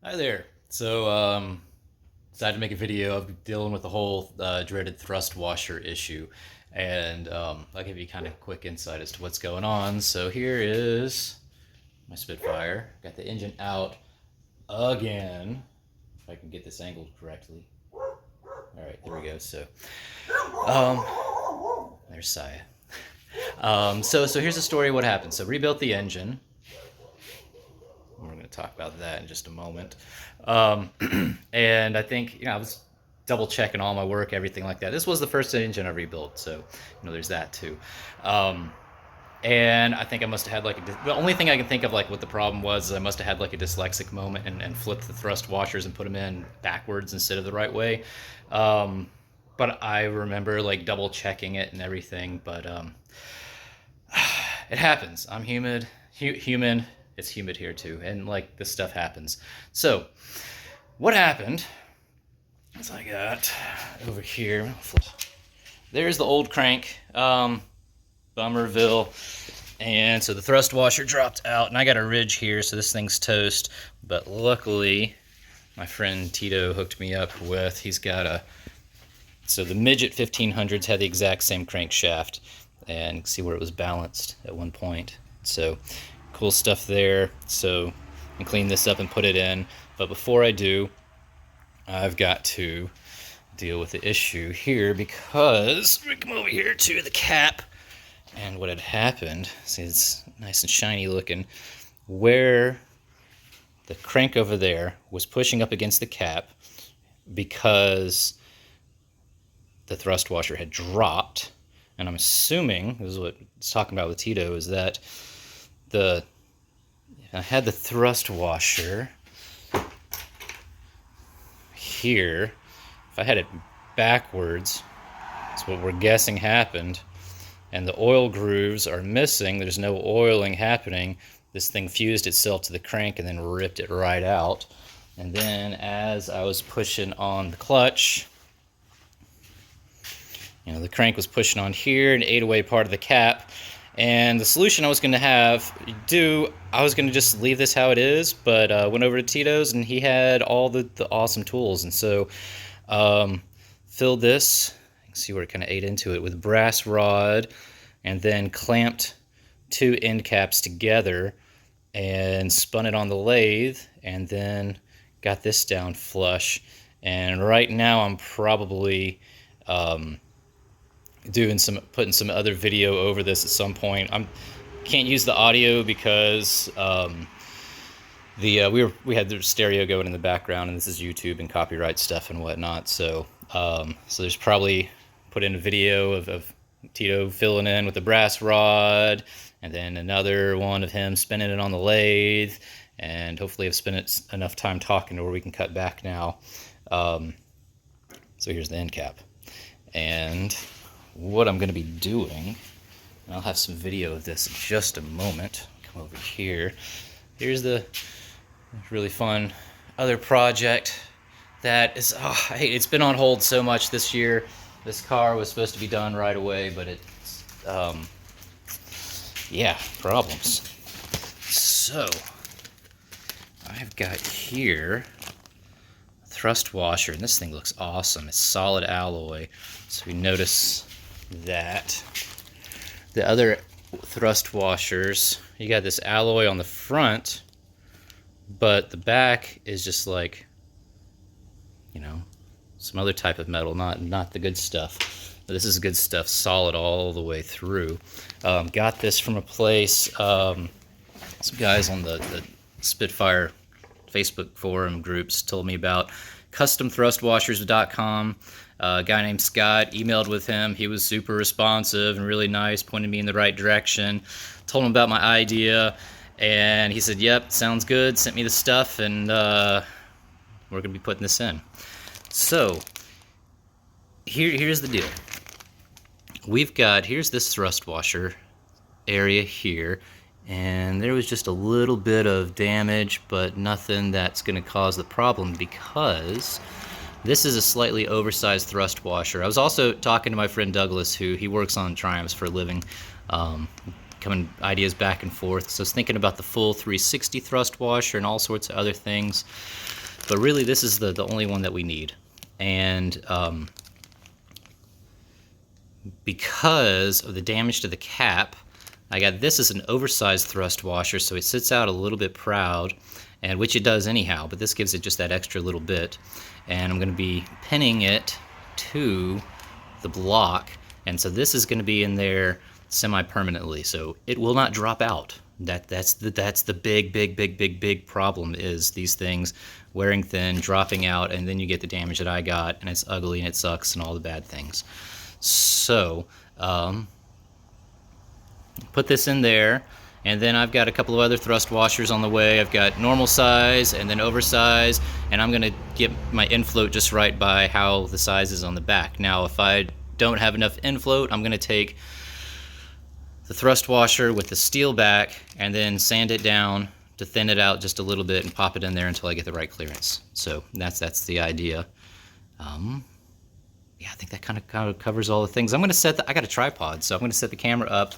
Hi there. Decided to make a video of dealing with the whole dreaded thrust washer issue, and I'll give you kind of quick insight as to what's going on. So here is my Spitfire. Got the engine out again. If I can get this angled correctly. All right, there we go. Um, there's Saya. So here's the story of what happened. So rebuilt the engine. We're going to talk about that in just a moment. And I think, I was double checking all my work, everything like that. This was the first engine I rebuilt, so, there's that too. And I think I must have had the only thing I can think of what the problem was is I must have had a dyslexic moment and flipped the thrust washers and put them in backwards instead of the right way. But I remember double checking it and everything, but it happens. I'm human. It's humid here too, and this stuff happens. So, what happened is I got over here. There's the old crank, Bummerville, and so the thrust washer dropped out, and I got a ridge here, so this thing's toast. But luckily, my friend Tito hooked me up with. He's got so the Midget 1500s had the exact same crankshaft, and see where it was balanced at one point. So. Cool stuff there. So I can clean this up and put it in, but before I do, I've got to deal with the issue here, because we come over here to the cap, and what had happened, see, it's nice and shiny looking, where the crank over there was pushing up against the cap because the thrust washer had dropped. And I'm assuming, this is what it's talking about with Tito, is that I had the thrust washer here. If I had it backwards, that's what we're guessing happened. And the oil grooves are missing. There's no oiling happening. This thing fused itself to the crank and then ripped it right out. And then as I was pushing on the clutch, the crank was pushing on here and ate away part of the cap. And the solution I was going to I was going to just leave this how it is, but went over to Tito's, and he had all the awesome tools. And so filled this, you can see where it kind of ate into it, with brass rod, and then clamped two end caps together and spun it on the lathe, and then got this down flush. And right now I'm probably putting some other video over this at some point. Can't use the audio because we had the stereo going in the background, and this is YouTube and copyright stuff and whatnot. So there's probably put in a video of Tito filling in with the brass rod, and then another one of him spinning it on the lathe, and hopefully I've spent it enough time talking to where we can cut back now. So here's the end cap, and what I'm going to be doing, and I'll have some video of this in just a moment. Come over here. Here's the really fun other project that is, it's been on hold so much this year. This car was supposed to be done right away, but it's, problems. So, I've got here a thrust washer, and this thing looks awesome. It's solid alloy, so we notice that the other thrust washers, you got this alloy on the front, but the back is just some other type of metal, not the good stuff. But this is good stuff, solid all the way through. Got this from a place, some guys on the Spitfire Facebook forum groups told me about customthrustwashers.com. A guy named Scott, emailed with him. He was super responsive and really nice, pointed me in the right direction. Told him about my idea, and he said, yep, sounds good. Sent me the stuff, and we're going to be putting this in. So, here's the deal. Here's this thrust washer area here, and there was just a little bit of damage, but nothing that's going to cause the problem, because this is a slightly oversized thrust washer. I was also talking to my friend Douglas, he works on Triumphs for a living. coming ideas back and forth. So I was thinking about the full 360 thrust washer and all sorts of other things. But really, this is the only one that we need. And because of the damage to the cap, I got this as an oversized thrust washer, so it sits out a little bit proud, and which it does anyhow, but this gives it just that extra little bit. And I'm going to be pinning it to the block, and so this is going to be in there semi-permanently, so it will not drop out. That's the big problem, is these things wearing thin, dropping out, and then you get the damage that I got, and it's ugly and it sucks and all the bad things. So put this in there, and then I've got a couple of other thrust washers on the way. I've got normal size and then oversized, and I'm gonna get my infloat just right by how the size is on the back. Now if I don't have enough infloat, I'm gonna take the thrust washer with the steel back and then sand it down to thin it out just a little bit and pop it in there until I get the right clearance. So that's the idea. Yeah, I think that kind of covers all the things. I'm going to set I got a tripod, so I'm going to set the camera up.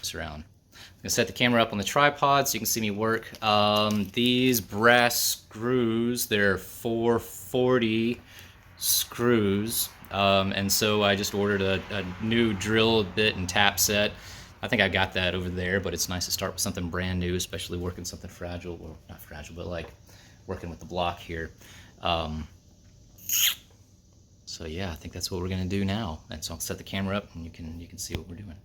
Surround. I'm going to set the camera up on the tripod so you can see me work. These brass screws, they're 440 screws, and so I just ordered a new drill bit and tap set. I think I got that over there, but it's nice to start with something brand new, especially working something fragile. Well, not fragile, but like working with the block here. So yeah, I think that's what we're gonna do now. And so I'll set the camera up and you can see what we're doing.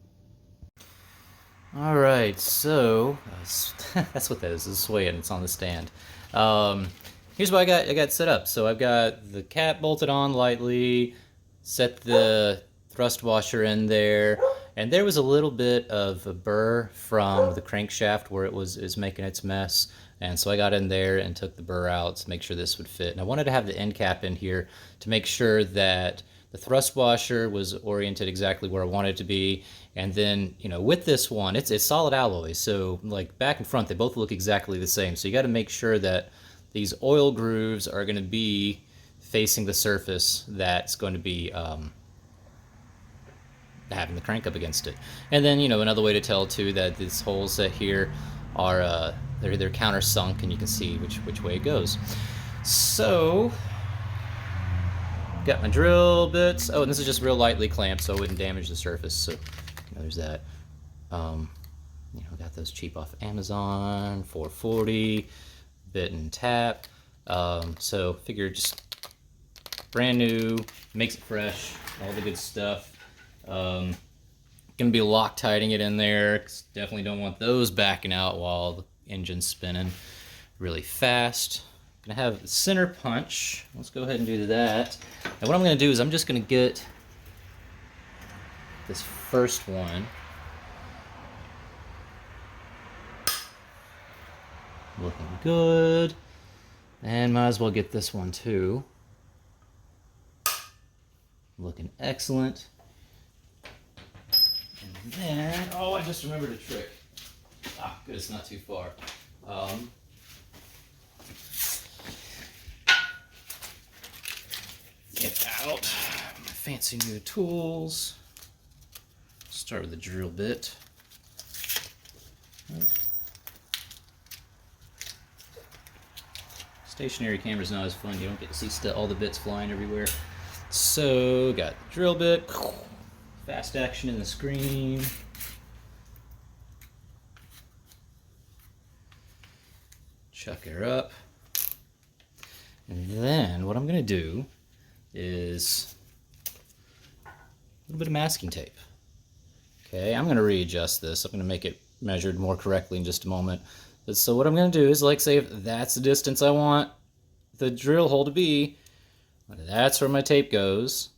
All right, so that's what that is. It's swaying. It's on the stand. Here's what I got set up. So I've got the cap bolted on lightly, set the thrust washer in there, and there was a little bit of a burr from the crankshaft where is making its mess. And so I got in there and took the burr out to make sure this would fit. And I wanted to have the end cap in here to make sure that the thrust washer was oriented exactly where I wanted it to be. And then, you know, with this one, it's solid alloy. So like back and front, they both look exactly the same. So you got to make sure that these oil grooves are going to be facing the surface that's going to be having the crank up against it. And then, you know, another way to tell too that these holes set here are they're countersunk, and you can see which way it goes. So got my drill bits. Oh, and this is just real lightly clamped so it wouldn't damage the surface. So you know, there's that. You know, got those cheap off Amazon, 440 bit and tap. So figure just brand new, makes it fresh, all the good stuff. Gonna be Loctiting it in there, 'cause definitely don't want those backing out while the engine's spinning really fast. Gonna have the center punch. Let's go ahead and do that. And what I'm gonna do is I'm just gonna get this first one. Looking good. And might as well get this one too. Looking excellent. And then, oh, I just remembered a trick. Ah, good, it's not too far. Get out my fancy new tools. Start with the drill bit. Stationary camera's not as fun. You don't get to see all the bits flying everywhere. So, got the drill bit. Fast action in the screen. Chuck her up. And then what I'm going to do is a little bit of masking tape. Okay, I'm going to readjust this. I'm going to make it measured more correctly in just a moment. But so what I'm going to do is, like, say if that's the distance I want the drill hole to be, that's where my tape goes.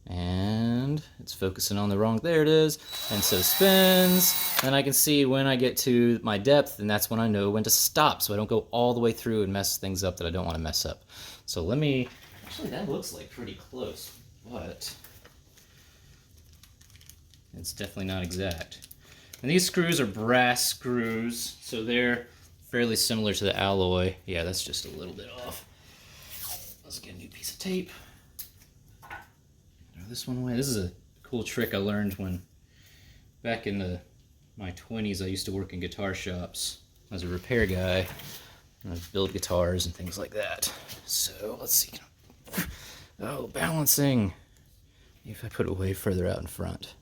And it's focusing on the wrong, there it is, and so spins, and I can see when I get to my depth, and that's when I know when to stop, so I don't go all the way through and mess things up that I don't want to mess up. So let me, actually that looks like pretty close, but it's definitely not exact. And these screws are brass screws, so they're fairly similar to the alloy. Yeah, that's just a little bit off. Let's get a new piece of tape. This one away. This is a cool trick I learned when back in my 20s, I used to work in guitar shops as a repair guy. And I'd build guitars and things like that. So let's see. Oh, balancing. Maybe if I put it way further out in front.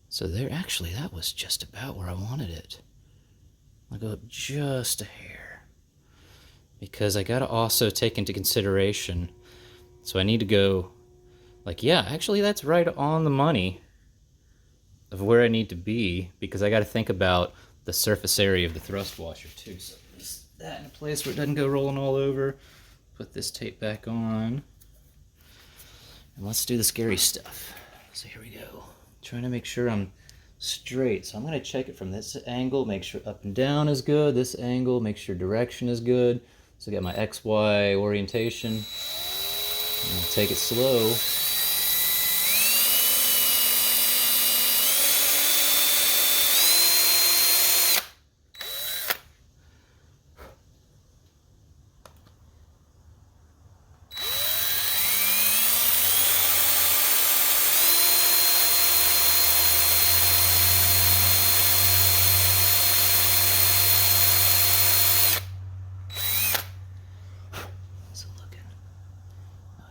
So there, actually, that was just about where I wanted it. I'll go up just a hair. Because I gotta also take into consideration, so I need to go, like, yeah, actually that's right on the money of where I need to be, because I gotta think about the surface area of the thrust washer too. So just that in a place where it doesn't go rolling all over. Put this tape back on. And let's do the scary stuff. So here we go. Trying to make sure I'm straight. So I'm going to check it from this angle, make sure up and down is good. This angle, make sure direction is good. So I got my XY orientation. I'm going to take it slow.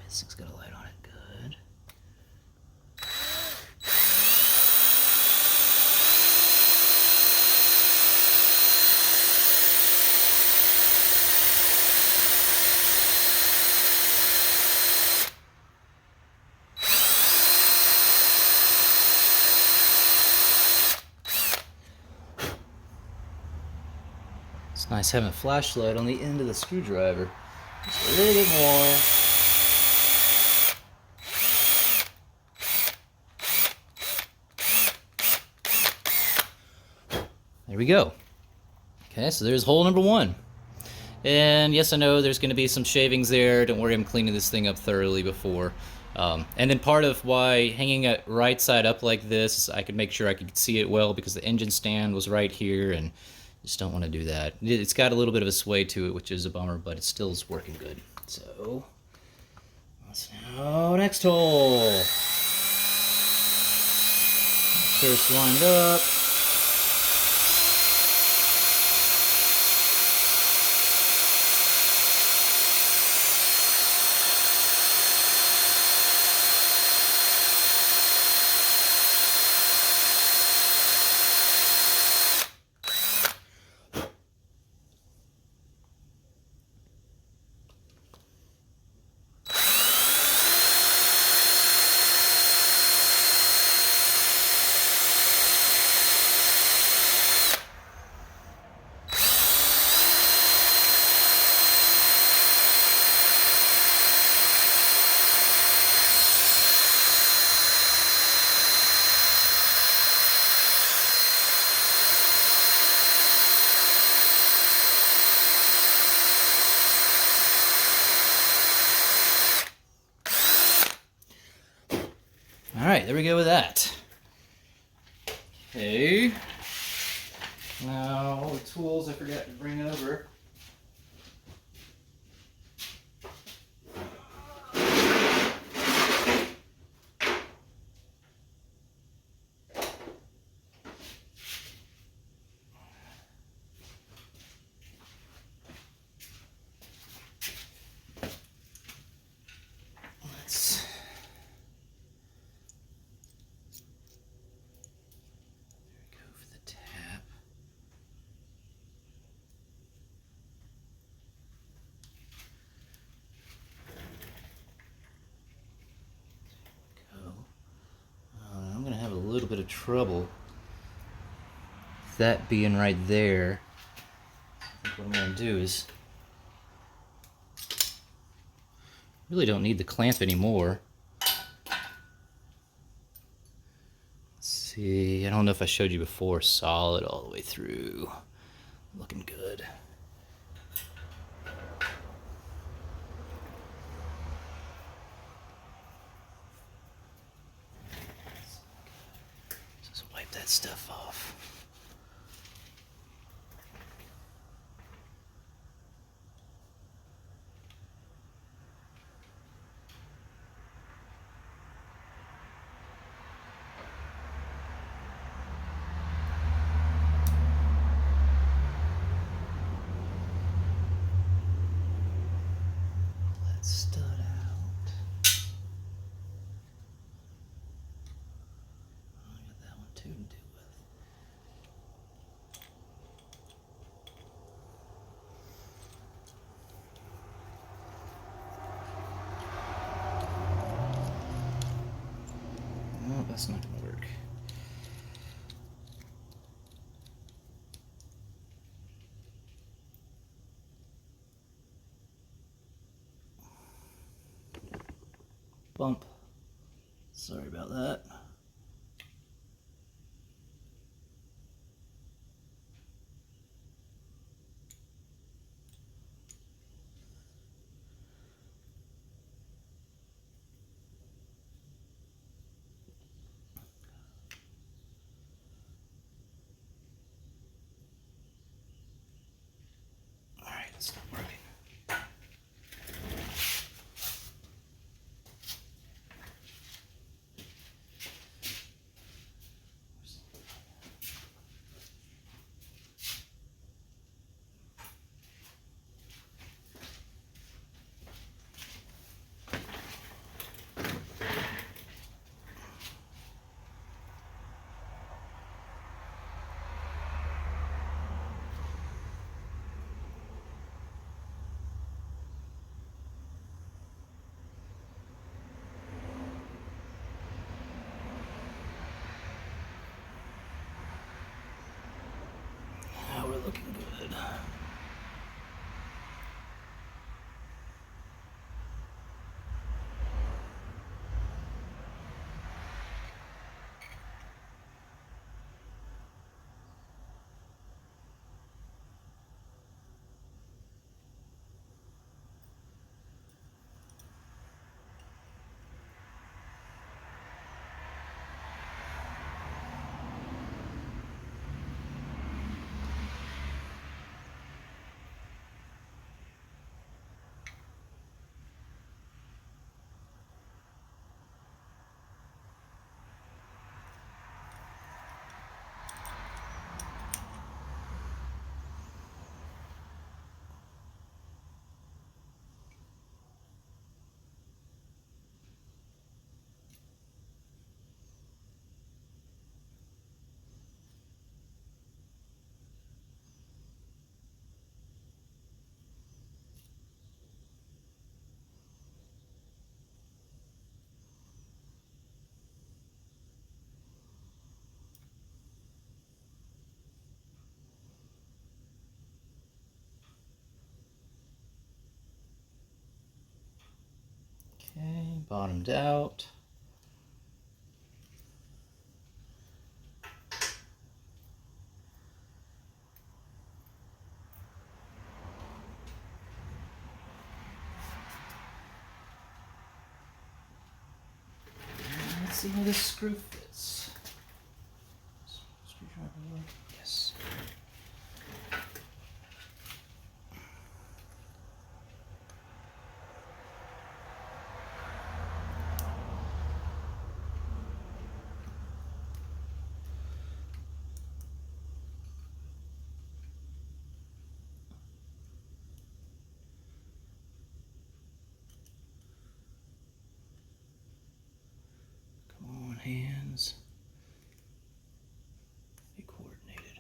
This thing's got a light on it. Good. It's nice having a flashlight on the end of the screwdriver. Just a little bit more. There we go. Okay, so there's hole number one. And yes, I know there's going to be some shavings there. Don't worry, I'm cleaning this thing up thoroughly before. And then part of why hanging it right side up like this, I could make sure I could see it well because the engine stand was right here, and just don't want to do that. It's got a little bit of a sway to it, which is a bummer, but it still is working good. So, let's now next hole. First lined up. Alright, there we go with that. Okay. Now, all the tools I forgot to bring over. A little bit of trouble that being right there. I think what I'm going to do is really don't need the clamp anymore. Let's see, I don't know if I showed you before, solid all the way through, looking good. That stuff off. stud out. I got that one too to do with. No, that's not gonna work. Bump. Sorry about that. All right, it's not working. Now we're looking good. Okay, bottomed out. Let's see how this screw fits. Screwdriver work? Yes. Come on, hands. Be coordinated.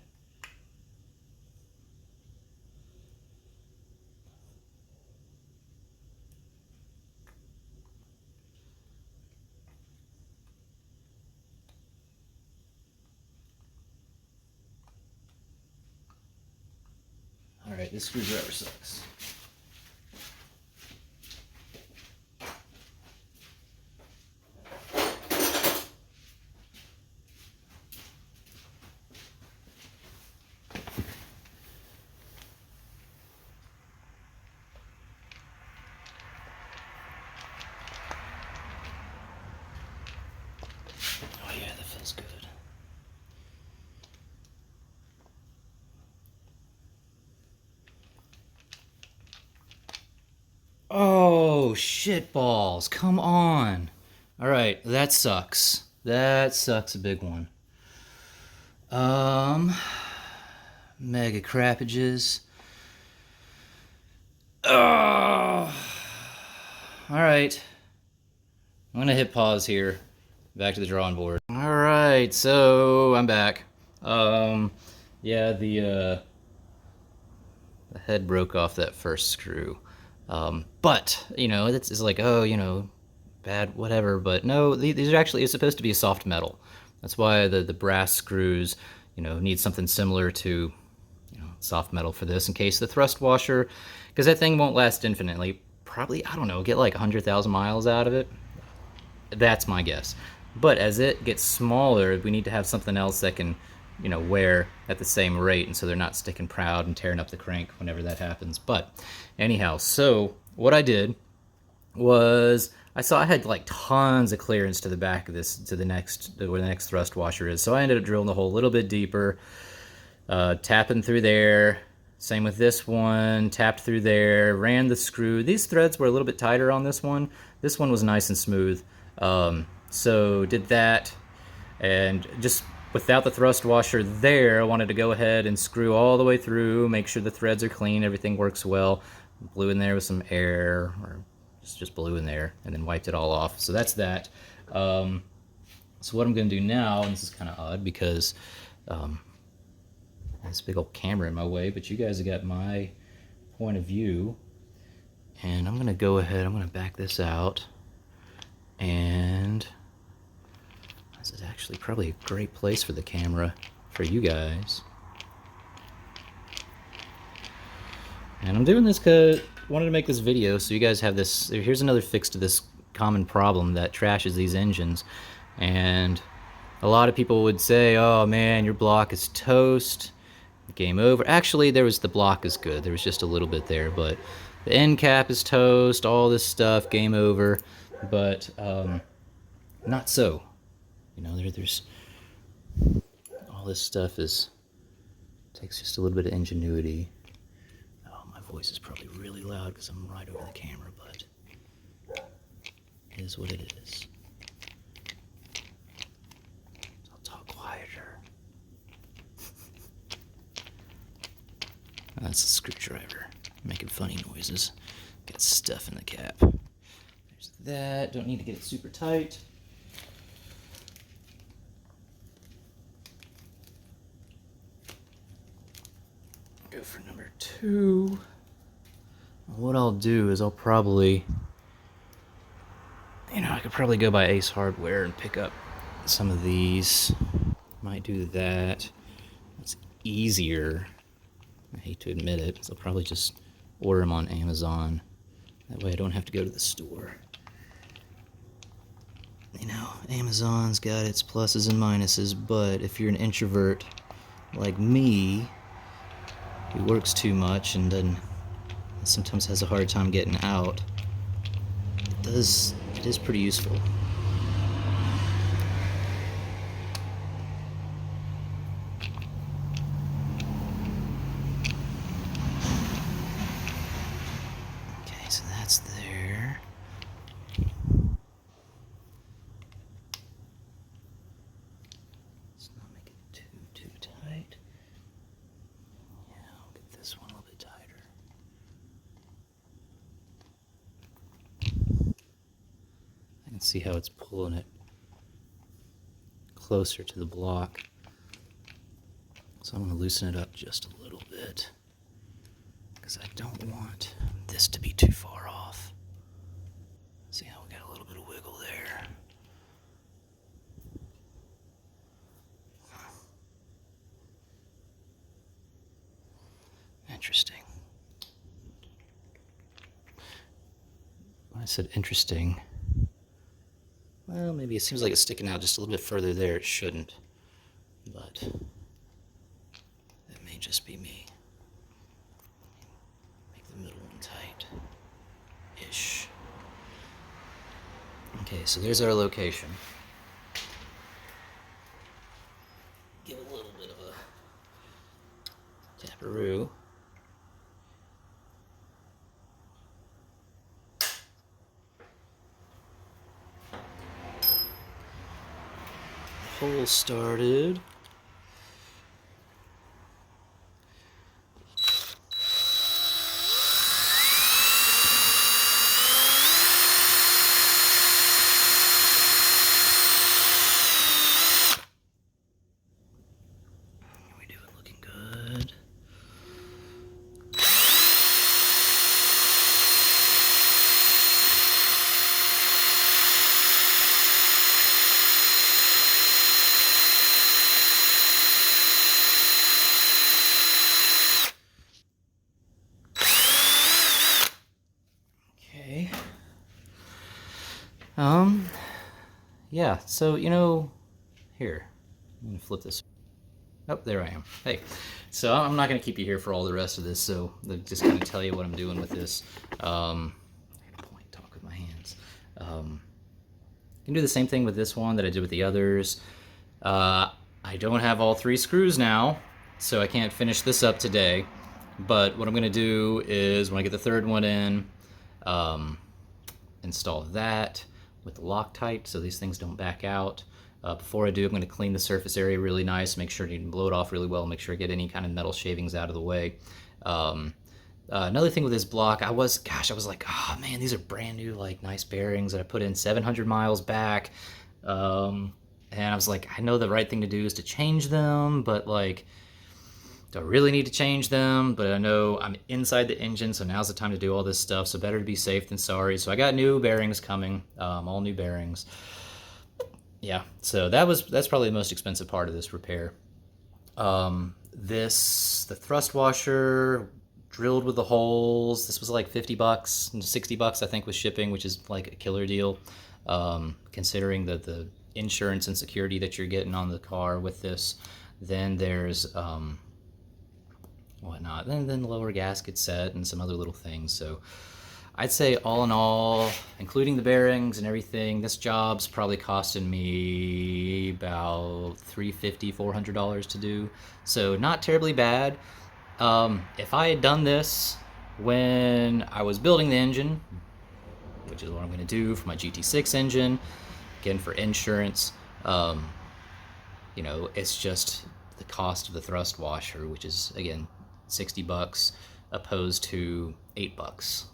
Alright, this screwdriver sucks. Oh yeah, that feels good. Oh, shit balls. Come on. All right, that sucks. That sucks a big one. Mega crappages. Oh. right. I'm gonna hit pause here. Back to the drawing board. All right, so I'm back. Yeah, the head broke off that first screw. But, you know, it's like, oh, you know, bad, whatever. But no, these are actually, it's supposed to be a soft metal. That's why the brass screws, you know, need something similar to, you know, soft metal for this in case the thrust washer, because that thing won't last infinitely. Probably, I don't know, get like 100,000 miles out of it. That's my guess. But as it gets smaller, we need to have something else that can, you know, wear at the same rate, and so they're not sticking proud and tearing up the crank whenever that happens. But anyhow, so what I did was I saw I had like tons of clearance to the back of this, to the next, where the next thrust washer is. So I ended up drilling the hole a little bit deeper, tapping through there. Same with this one, tapped through there, ran the screw. These threads were a little bit tighter on this one. This one was nice and smooth. So did that, and just without the thrust washer there, I wanted to go ahead and screw all the way through, make sure the threads are clean, everything works well. Blew in there with some air, or just blew in there, and then wiped it all off. So that's that. So what I'm going to do now, and this is kind of odd because this big old camera in my way, but you guys have got my point of view, and I'm going to go ahead, I'm going to back this out, and this is actually probably a great place for the camera for you guys. And I'm doing this because I wanted to make this video so you guys have this. Here's another fix to this common problem that trashes these engines. And a lot of people would say, oh man, your block is toast, game over. Actually, the block is good. There was just a little bit there, but the end cap is toast, all this stuff, game over. But not so. You know, there's all this stuff takes just a little bit of ingenuity. Oh, my voice is probably really loud because I'm right over the camera, but it is what it is. I'll talk quieter. That's a screwdriver making funny noises. Got stuff in the cap. There's that. Don't need to get it super tight. Go for number 2. What I'll do is I'll probably, you know, I could probably go by Ace Hardware and pick up some of these. Might do that. It's easier. I hate to admit it, so I'll probably just order them on Amazon. That way I don't have to go to the store. You know, Amazon's got its pluses and minuses, but if you're an introvert like me, who works too much and then sometimes has a hard time getting out, it is pretty useful. Okay, so that's there. Let's not make it too tight. Yeah, I'll get this one a little bit tighter. I can see how it's pulling it closer to the block. So I'm going to loosen it up just a little bit because I don't want this to be too far off. See how we got a little bit of wiggle there. Interesting. When I said interesting, well, maybe it seems like it's sticking out just a little bit further there. It shouldn't, but that may just be me. Make the middle one tight-ish. Okay, so there's our location. Give it a little bit of a taparoo. Hole started. Yeah, so, you know, here, I'm gonna flip this. Oh, there I am. Hey, so I'm not gonna keep you here for all the rest of this, so I'll just kind of tell you what I'm doing with this. I gotta point, talk with my hands. I can do the same thing with this one that I did with the others. I don't have all 3 screws now, so I can't finish this up today. But what I'm gonna do is when I get the 3rd one in, install that with the Loctite so these things don't back out. Before I do, I'm going to clean the surface area really nice, make sure to blow it off really well, make sure I get any kind of metal shavings out of the way. Another thing with this block, I was like, oh man, these are brand new, like nice bearings that I put in 700 miles back. And I was like, I know the right thing to do is to change them, but like, do I really need to change them? But I know I'm inside the engine, so now's the time to do all this stuff. So better to be safe than sorry. So I got new bearings coming, all new bearings. Yeah, so that's probably the most expensive part of this repair. The thrust washer drilled with the holes. This was like 50 bucks, and 60 bucks I think with shipping, which is like a killer deal, considering the insurance and security that you're getting on the car with this. Then there's whatnot. Then the lower gasket set and some other little things. So I'd say all in all, including the bearings and everything, this job's probably costing me about $350, $400 to do. So not terribly bad. If I had done this when I was building the engine, which is what I'm going to do for my GT6 engine, again for insurance, you know, it's just the cost of the thrust washer, which is again 60 bucks opposed to 8 bucks.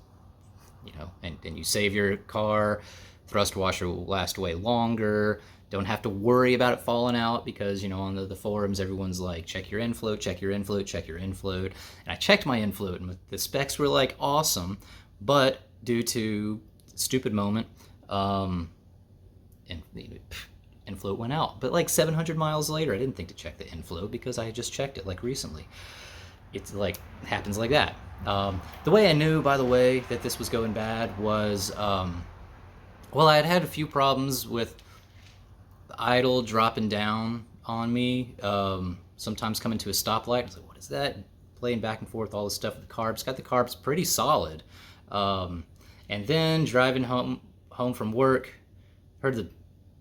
You know, and you save your car, thrust washer will last way longer, don't have to worry about it falling out because, you know, on the forums everyone's like, check your infloat, check your infloat, check your infloat. And I checked my infloat and the specs were like awesome, but due to stupid moment, and the infloat went out. But like 700 miles later, I didn't think to check the infloat because I had just checked it like recently. It's like, happens like that. The way I knew, by the way, that this was going bad was, well, I had had a few problems with the idle dropping down on me, sometimes coming to a stoplight. I was like, what is that? Playing back and forth, all this stuff with the carbs. Got the carbs pretty solid. And then driving home from work, heard the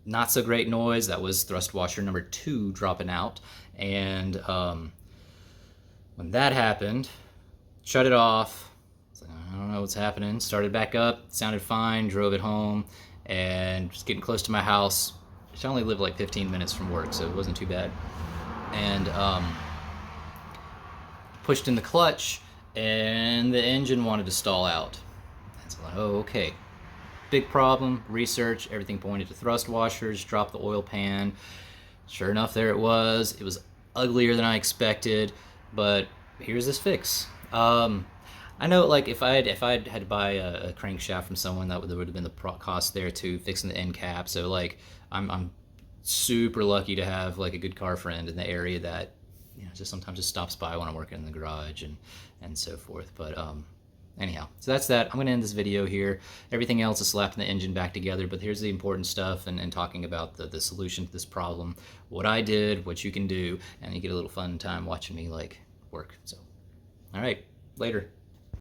not so great noise. That was thrust washer number 2 dropping out. And when that happened, shut it off. I don't know what's happening. Started back up, sounded fine, drove it home, and just getting close to my house. I only live like 15 minutes from work, so it wasn't too bad. And pushed in the clutch, and the engine wanted to stall out. And so like, oh, okay. Big problem, research, everything pointed to thrust washers, dropped the oil pan. Sure enough, there it was. It was uglier than I expected, but here's this fix. I know, like, if I'd had to buy a crankshaft from someone, that would have been the cost there too, fixing the end cap. So like, I'm super lucky to have like a good car friend in the area that, you know, just sometimes just stops by when I'm working in the garage and so forth. But anyhow, so that's that. I'm gonna end this video here. Everything else is slapping the engine back together, but here's the important stuff and talking about the solution to this problem, what I did, what you can do, and you get a little fun time watching me like work. So, all right, later.